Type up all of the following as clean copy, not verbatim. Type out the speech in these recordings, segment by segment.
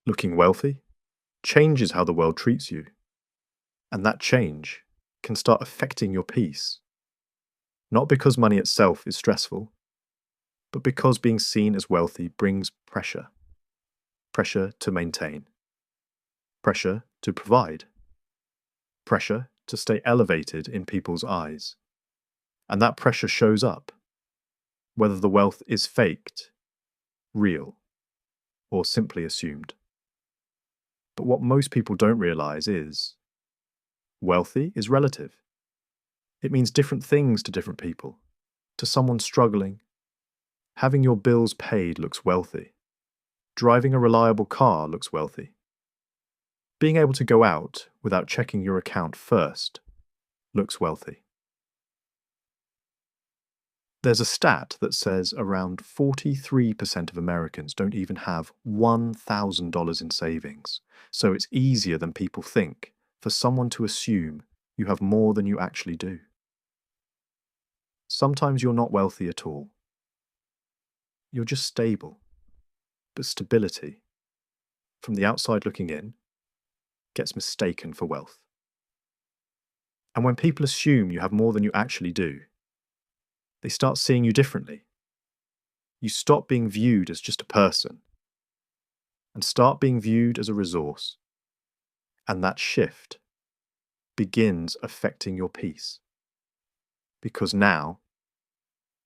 Looking wealthy changes how the world treats you, and that change can start affecting your peace, not because money itself is stressful, but because being seen as wealthy brings pressure. Pressure to maintain, pressure to provide, pressure to stay elevated in people's eyes. And that pressure shows up, whether the wealth is faked, real, or simply assumed. But what most people don't realize is wealthy is relative. It means different things to different people. To someone struggling, having your bills paid looks wealthy. Driving a reliable car looks wealthy. Being able to go out without checking your account first looks wealthy. There's a stat that says around 43% of Americans don't even have $1,000 in savings, so it's easier than people think for someone to assume you have more than you actually do. Sometimes you're not wealthy at all. You're just stable. But stability, from the outside looking in, gets mistaken for wealth. And when people assume you have more than you actually do, they start seeing you differently. You stop being viewed as just a person and start being viewed as a resource. And that shift begins affecting your peace. Because now,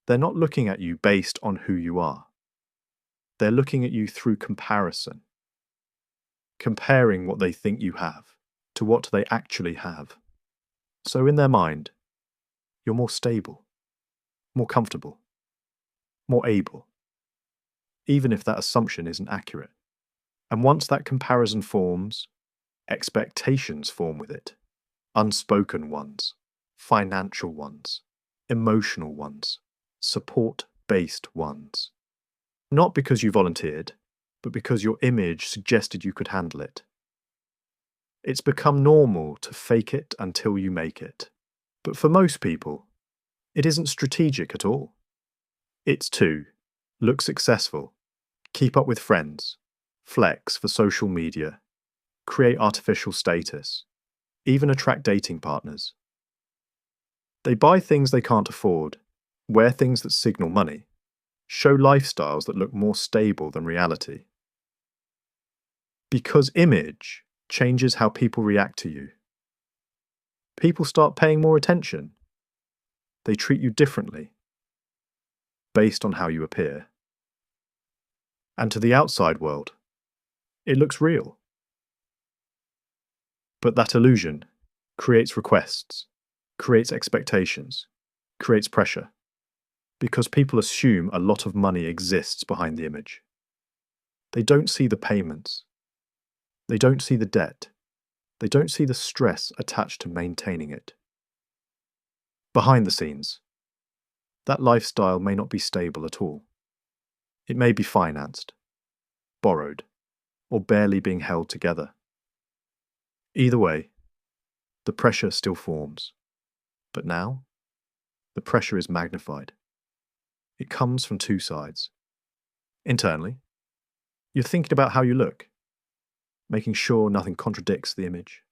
they're not looking at you based on who you are. They're looking at you through comparison, comparing what they think you have to what they actually have. So in their mind, you're more stable, more comfortable, more able, even if that assumption isn't accurate. And once that comparison forms, expectations form with it. Unspoken ones, financial ones, emotional ones, support-based ones. Not because you volunteered, but because your image suggested you could handle it. It's become normal to fake it until you make it. But for most people, it isn't strategic at all. It's to look successful, keep up with friends, flex for social media, create artificial status, even attract dating partners. They buy things they can't afford, wear things that signal money, show lifestyles that look more stable than reality. Because image changes how people react to you. People start paying more attention. They treat you differently, based on how you appear. And to the outside world, it looks real. But that illusion creates requests, creates expectations, creates pressure, because people assume a lot of money exists behind the image. They don't see the payments. They don't see the debt. They don't see the stress attached to maintaining it. Behind the scenes, that lifestyle may not be stable at all. It may be financed, borrowed, or barely being held together. Either way, the pressure still forms. But now, the pressure is magnified. It comes from two sides. Internally, you're thinking about how you look, making sure nothing contradicts the image,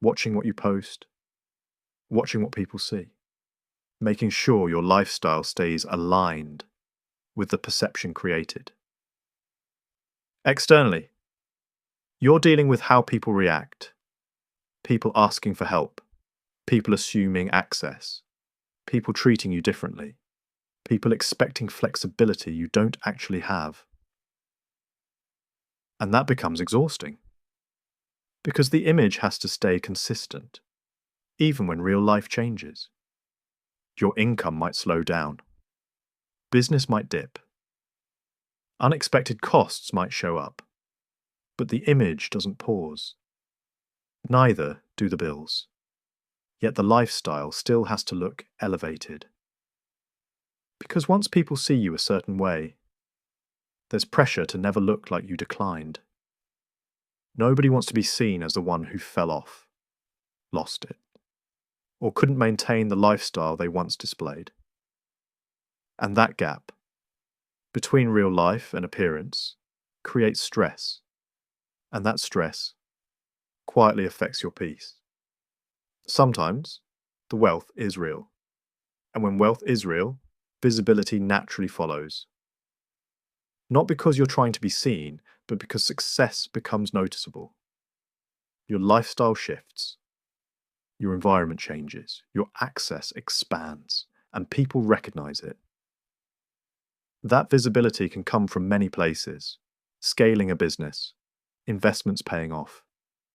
watching what you post, watching what people see, making sure your lifestyle stays aligned with the perception created. Externally, you're dealing with how people react, people asking for help, people assuming access, people treating you differently, people expecting flexibility you don't actually have. And that becomes exhausting, because the image has to stay consistent, even when real life changes. Your income might slow down, business might dip, unexpected costs might show up, but the image doesn't pause. Neither do the bills. Yet the lifestyle still has to look elevated. Because once people see you a certain way, there's pressure to never look like you declined. Nobody wants to be seen as the one who fell off, lost it, or couldn't maintain the lifestyle they once displayed. And that gap, between real life and appearance, creates stress. And that stress quietly affects your peace. Sometimes the wealth is real. And when wealth is real, visibility naturally follows. Not because you're trying to be seen, but because success becomes noticeable. Your lifestyle shifts, your environment changes, your access expands, and people recognize it. That visibility can come from many places: scaling a business, investments paying off,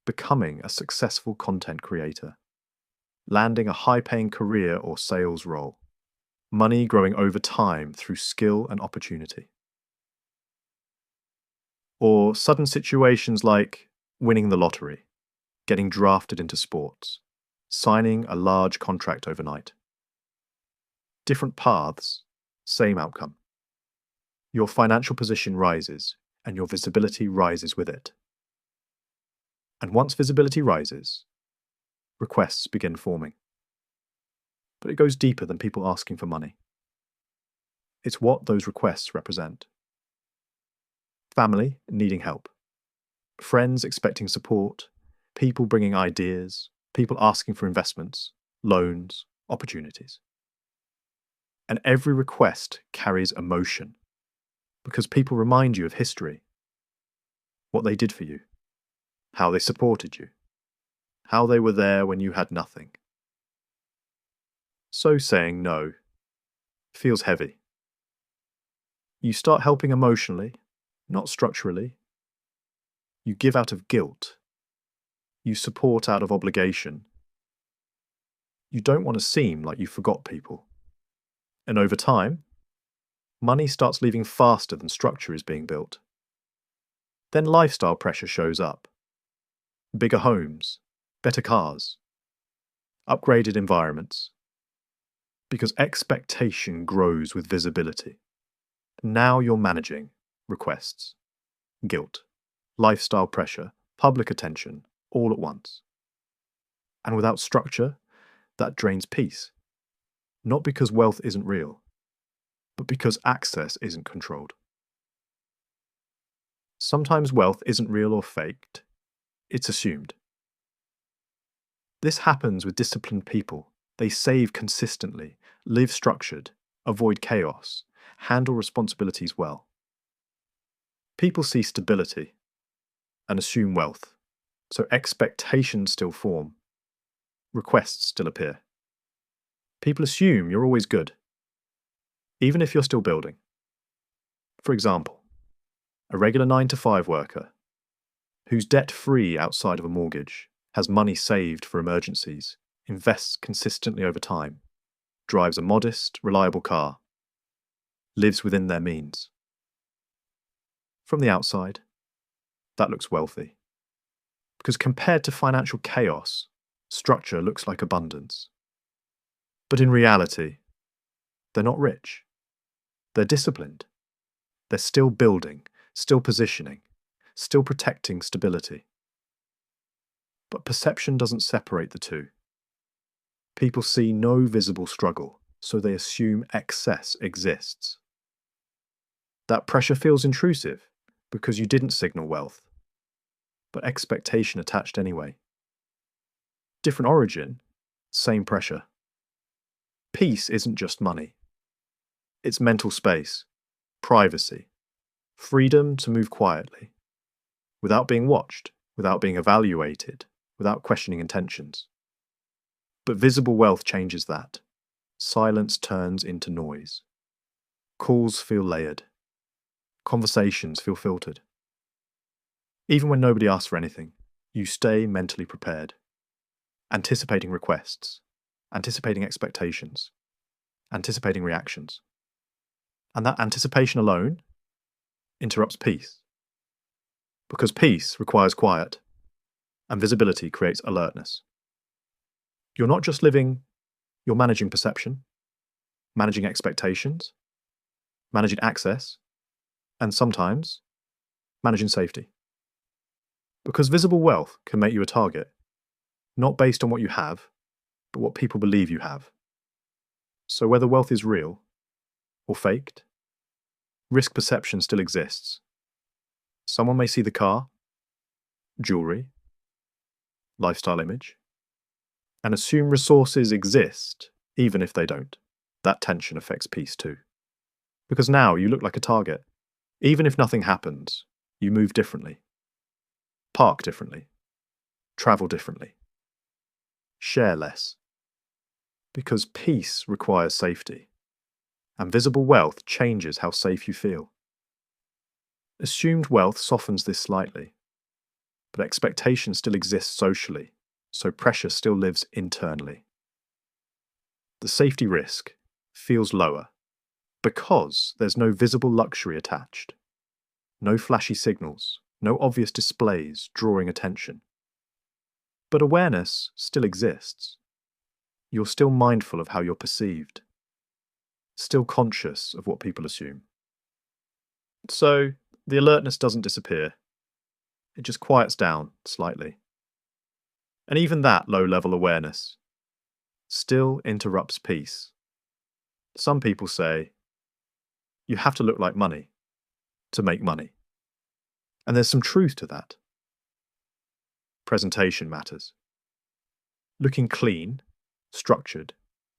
becoming a successful content creator, landing a high-paying career or sales role, money growing over time through skill and opportunity. Or sudden situations like winning the lottery, getting drafted into sports, signing a large contract overnight. Different paths, same outcome. Your financial position rises, and your visibility rises with it. And once visibility rises, requests begin forming. But it goes deeper than people asking for money. It's what those requests represent. Family needing help, friends expecting support, people bringing ideas, people asking for investments, loans, opportunities. And every request carries emotion, because people remind you of history, what they did for you, how they supported you, how they were there when you had nothing. So saying no feels heavy. You start helping emotionally, not structurally. You give out of guilt. You support out of obligation. You don't want to seem like you forgot people. And over time, money starts leaving faster than structure is being built. Then lifestyle pressure shows up. Bigger homes, better cars, upgraded environments. Because expectation grows with visibility. Now you're managing requests, guilt, lifestyle pressure, public attention, all at once. And without structure, that drains peace. Not because wealth isn't real, but because access isn't controlled. Sometimes wealth isn't real or faked, it's assumed. This happens with disciplined people. They save consistently, live structured, avoid chaos, handle responsibilities well. People see stability and assume wealth, so expectations still form, requests still appear. People assume you're always good, even if you're still building. For example, a regular 9-to-5 worker who's debt-free outside of a mortgage, has money saved for emergencies, invests consistently over time, drives a modest, reliable car, lives within their means. From the outside, that looks wealthy. Because compared to financial chaos, structure looks like abundance. But in reality, they're not rich. They're disciplined. They're still building, still positioning, still protecting stability. But perception doesn't separate the two. People see no visible struggle, so they assume excess exists. That pressure feels intrusive because you didn't signal wealth, but expectation attached anyway. Different origin, same pressure. Peace isn't just money. It's mental space, privacy, freedom to move quietly, without being watched, without being evaluated, without questioning intentions. But visible wealth changes that. Silence turns into noise. Calls feel layered. Conversations feel filtered. Even when nobody asks for anything, you stay mentally prepared, anticipating requests, anticipating expectations, anticipating reactions. And that anticipation alone interrupts peace. Because peace requires quiet, and visibility creates alertness. You're not just living, you're managing perception, managing expectations, managing access, and sometimes managing safety. Because visible wealth can make you a target, not based on what you have, but what people believe you have. So whether wealth is real or faked, risk perception still exists. Someone may see the car, jewelry, lifestyle image, and assume resources exist even if they don't. That tension affects peace too. Because now you look like a target. Even if nothing happens, you move differently, park differently, travel differently, share less. Because peace requires safety, and visible wealth changes how safe you feel. Assumed wealth softens this slightly, but expectation still exists socially, so pressure still lives internally. The safety risk feels lower because there's no visible luxury attached, no flashy signals, no obvious displays drawing attention. But awareness still exists. You're still mindful of how you're perceived, still conscious of what people assume. So, the alertness doesn't disappear. It just quiets down slightly. And even that low-level awareness still interrupts peace. Some people say, you have to look like money to make money. And there's some truth to that. Presentation matters. Looking clean, structured,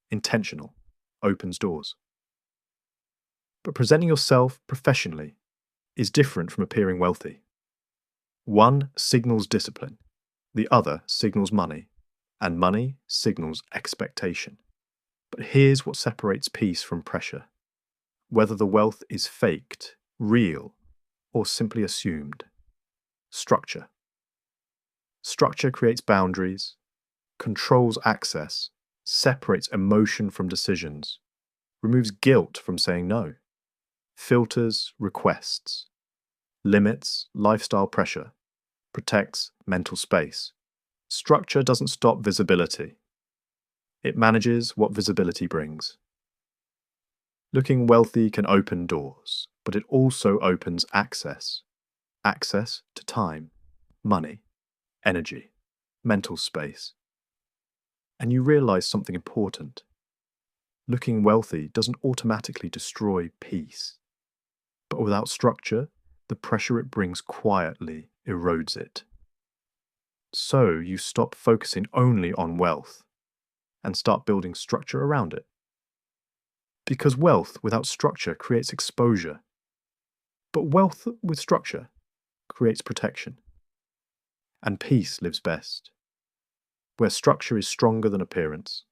intentional opens doors. But presenting yourself professionally is different from appearing wealthy. One signals discipline, the other signals money, and money signals expectation. But here's what separates peace from pressure. Whether the wealth is faked, real, or simply assumed. Structure. Structure creates boundaries, controls access, separates emotion from decisions, removes guilt from saying no, filters requests, limits lifestyle pressure, protects mental space. Structure doesn't stop visibility. It manages what visibility brings. Looking wealthy can open doors, but it also opens access. Access to time, money, energy, mental space. And you realize something important. Looking wealthy doesn't automatically destroy peace. But without structure, the pressure it brings quietly erodes it. So you stop focusing only on wealth and start building structure around it. Because wealth without structure creates exposure. But wealth with structure creates protection. And peace lives best, where structure is stronger than appearance,